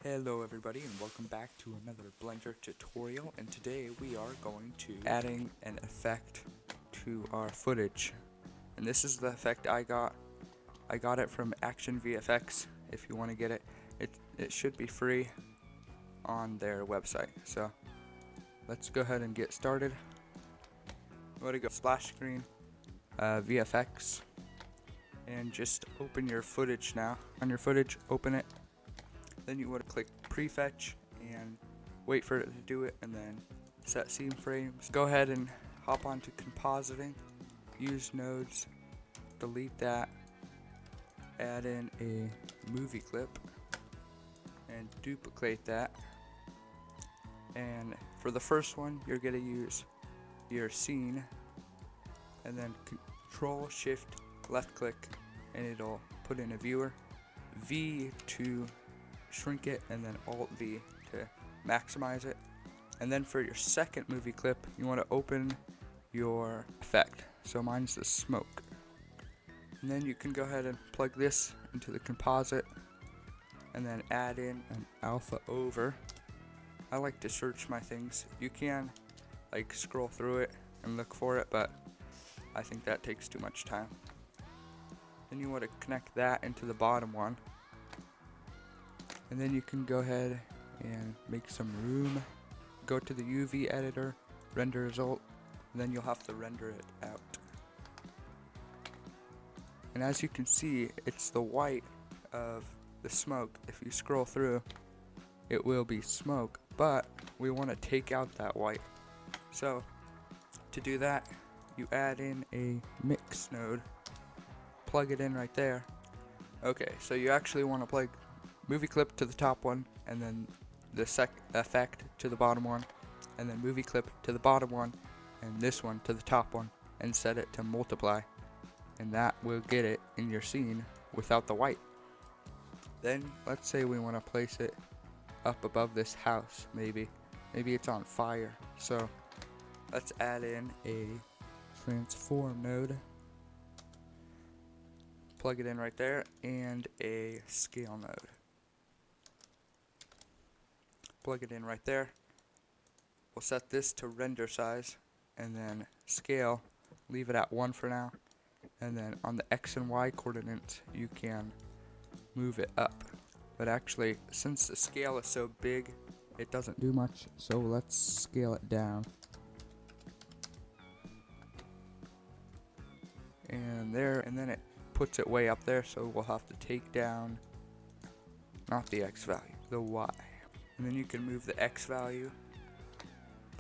Hello everybody and welcome back to another Blender tutorial, and today we are going to adding an effect to our footage. And this is the effect I got. I got it from Action VFX. If you want to get it, it should be free on their website. So let's go ahead and get started. You want to go splash screen, VFX, and just open your footage now. On your footage, open it. Then you want to click prefetch and wait for it to do it, and then set scene frames. Go ahead and hop onto compositing, use nodes, delete that, add in a movie clip and duplicate that. And for the first one, you're going to use your scene and then Control Shift left click and it'll put in a viewer, V to shrink it, and then Alt V to maximize it. And then for your second movie clip, you want to open your effect. So mine's the smoke. And then you can go ahead and plug this into the composite and then add in an alpha over. I like to search my things. You can like scroll through it and look for it, but I think that takes too much time. Then you want to connect that into the bottom one. And then you can go ahead and make some room. Go to the UV editor, render result, and then you'll have to render it out. And as you can see, it's the white of the smoke. If you scroll through, it will be smoke, but we want to take out that white. So to do that, you add in a mix node, plug it in right there. Okay, so you actually want to plug movie clip to the top one, and then the effect to the bottom one, and then movie clip to the bottom one, and this one to the top one, and set it to multiply, and that will get it in your scene without the white. Then let's say we want to place it up above this house. Maybe it's on fire, so let's add in a transform node, plug it in right there, and a scale node. Plug it in right there. We'll set this to render size, and then scale, leave it at 1 for now, and then on the X and Y coordinates you can move it up. But actually, since the scale is so big, it doesn't do much, so let's scale it down. And there, and then it puts it way up there, so we'll have to take down not the X value, the Y. And then you can move the X value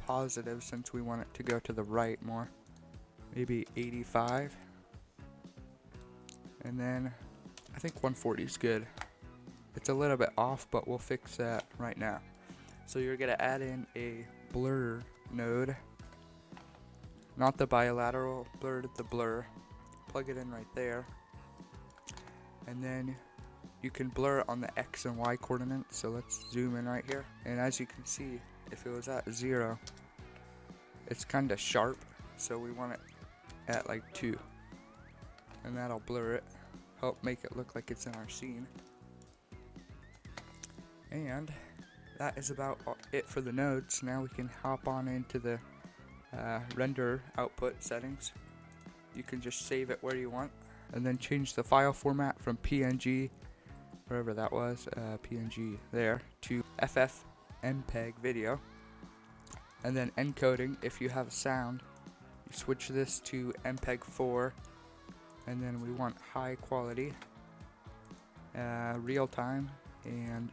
positive, since we want it to go to the right more, maybe 85. And then I think 140 is good. It's a little bit off, but we'll fix that right now. So you're gonna add in a blur node, not the bilateral blur, the blur. Plug it in right there, and then you can blur on the X and Y coordinates. So let's zoom in right here, and as you can see, if it was at 0, it's kind of sharp, so we want it at like 2, and that'll blur it, help make it look like it's in our scene. And that is about it for the nodes. Now we can hop on into the render output settings. You can just save it where you want, and then change the file format from PNG, wherever that was, PNG there, to FFmpeg video. And then encoding, if you have sound, you switch this to MPEG 4, and then we want high quality, real time, and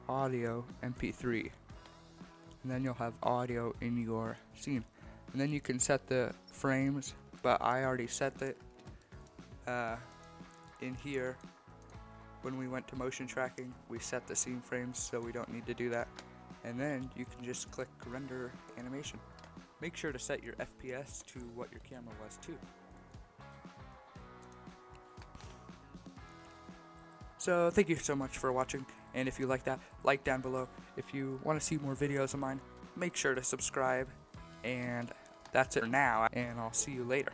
audio MP3. And then you'll have audio in your scene. And then you can set the frames, but I already set it in here. When we went to motion tracking, we set the scene frames, so we don't need to do that. And then you can just click render animation. Make sure to set your FPS to what your camera was too. So thank you so much for watching, and if you like that, like down below. If you want to see more videos of mine, make sure to subscribe, and that's it for now, and I'll see you later.